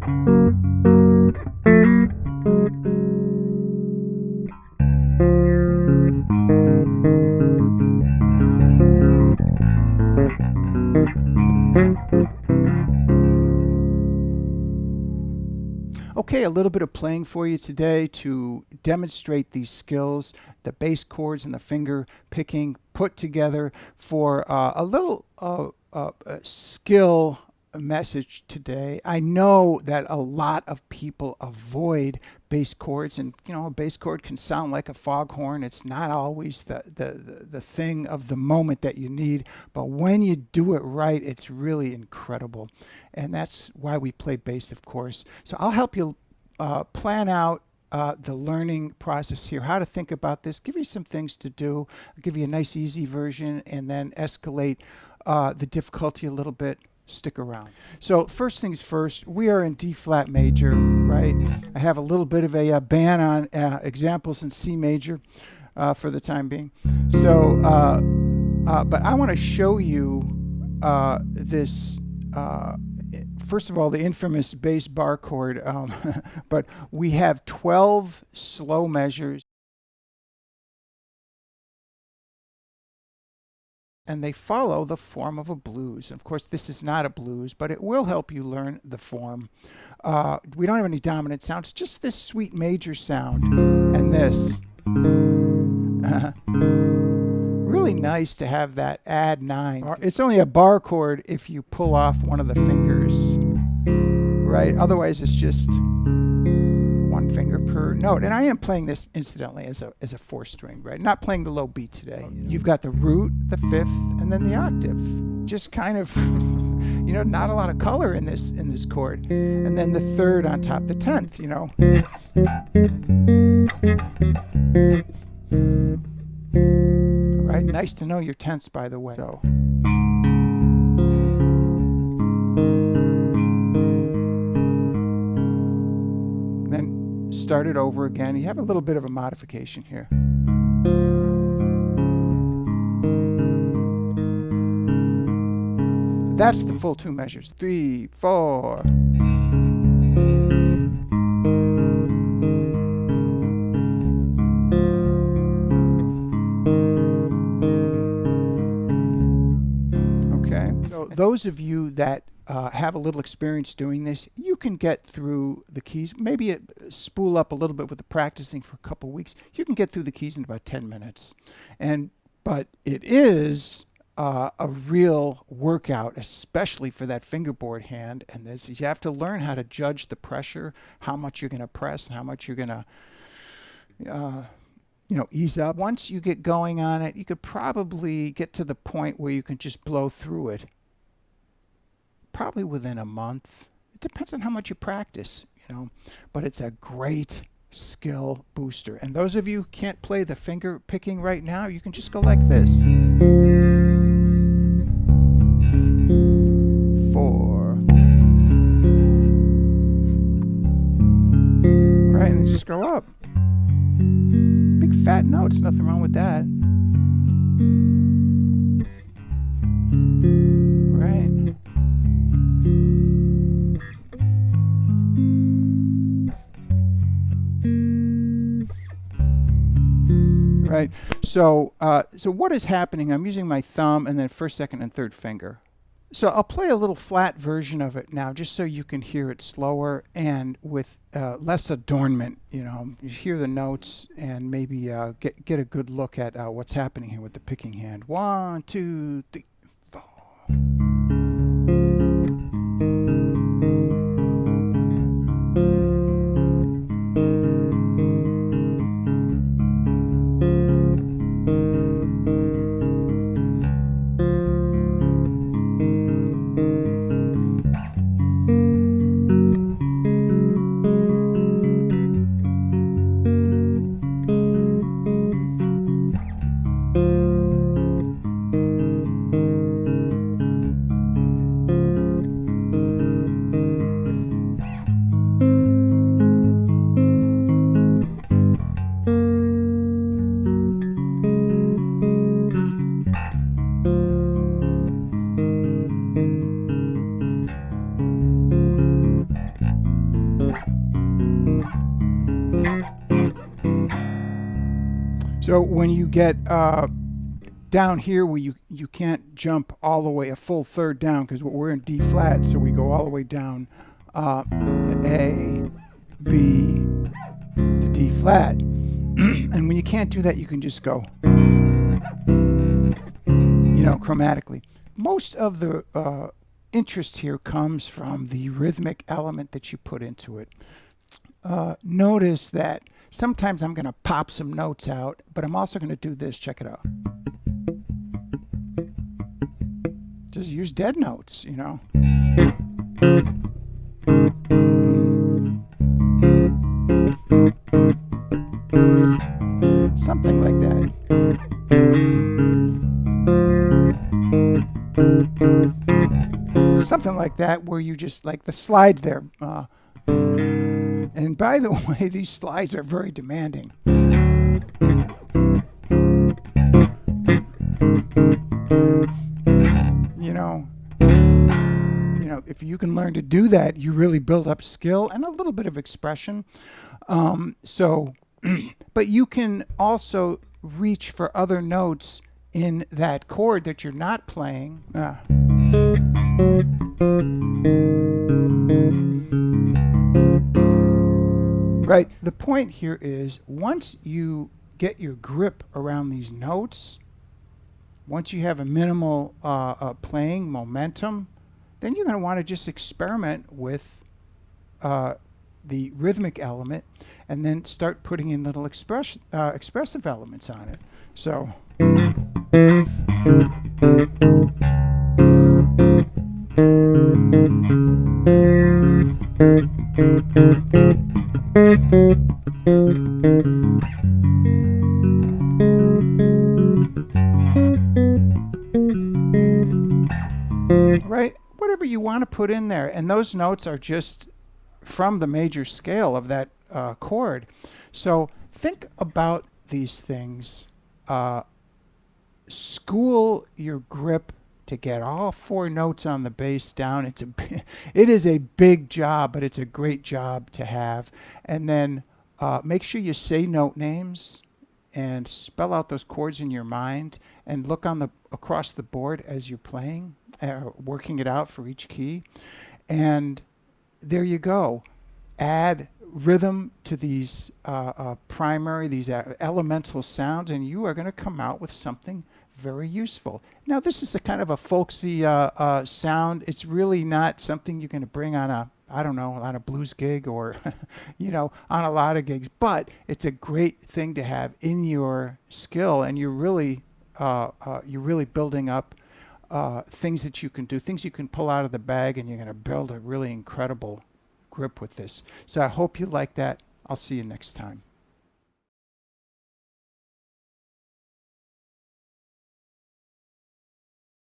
Okay, a little bit of playing for you today to demonstrate these skills, the bass chords and the finger picking put together for a little skill message today. I know that a lot of people avoid bass chords, and you know, a bass chord can sound like a foghorn. It's not always the thing of the moment that you need, but when you do it right, it's really incredible. And that's why we play bass, of course. So I'll help you plan out the learning process here, how to think about this, give you some things to do. I'll give you a nice easy version and then escalate the difficulty a little bit. Stick around. So first things first, we are in D flat major, right? I have a little bit of a ban on examples in C major for the time being. So, but I want to show you this, first of all, the infamous bass bar chord, but we have 12 slow measures, and they follow the form of a blues. Of course, this is not a blues, but it will help you learn the form. We don't have any dominant sounds, just this sweet major sound and this. Really nice to have that add 9. It's only a bar chord if you pull off one of the fingers, right? Otherwise, it's just one finger per note. And I am playing this incidentally as a 4-string, right? Not playing the low B today. You've got the root, the 5th, and then the octave. Just kind of, you know, not a lot of color in this chord. And then the 3rd on top, the 10th, you know. All right, nice to know your 10ths, by the way. So. Start it over again. You have a little bit of a modification here. That's the full 2 measures. 3, 4. Okay. So those of you that have a little experience doing this, you can get through the keys, maybe spool up a little bit with the practicing for a couple weeks. You can get through the keys in about 10 minutes. But it is a real workout, especially for that fingerboard hand. And this, you have to learn how to judge the pressure, how much you're going to press and how much you're going to you know, ease up. Once you get going on it, you could probably get to the point where you can just blow through it. Probably within a month. It depends on how much you practice, you know, but it's a great skill booster. And those of you who can't play the finger picking right now, you can just go like this. 4. Right, and then just go up. Big fat notes, nothing wrong with that. Right. So what is happening? I'm using my thumb and then 1st, 2nd, and 3rd finger. So I'll play a little flat version of it now, just so you can hear it slower and with less adornment. You know, you hear the notes and maybe get a good look at what's happening here with the picking hand. 1, 2, 3, 4. So when you get down here where you can't jump all the way a full third down because we're in D flat, so we go all the way down A, B to D flat. And when you can't do that, you can just go, chromatically. Most of the interest here comes from the rhythmic element that you put into it. Notice that sometimes I'm going to pop some notes out, but I'm also going to do this. Check it out. Just use dead notes, Something like that. Something like that, where you just like the slides there. And by the way, these slides are very demanding. If you can learn to do that, you really build up skill and a little bit of expression. But you can also reach for other notes in that chord that you're not playing. Right. The point here is once you get your grip around these notes, once you have a minimal playing momentum, then you're going to want to just experiment with the rhythmic element and then start putting in little expressive elements on it. So. Right? Whatever you want to put in there. And those notes are just from the major scale of that chord. So think about these things. School your grip to get all 4 notes on the bass down. It is a big job, but it's a great job to have. And then make sure you say note names and spell out those chords in your mind and look across the board as you're playing, working it out for each key. And there you go. Add rhythm to these these elemental sounds, and you are going to come out with something very useful. Now, this is a kind of a folksy sound. It's really not something you're going to bring on on a blues gig or, on a lot of gigs. But it's a great thing to have in your skill, and you're really building up things that you can do, things you can pull out of the bag, and you're going to build a really incredible grip with this. So I hope you like that. I'll see you next time.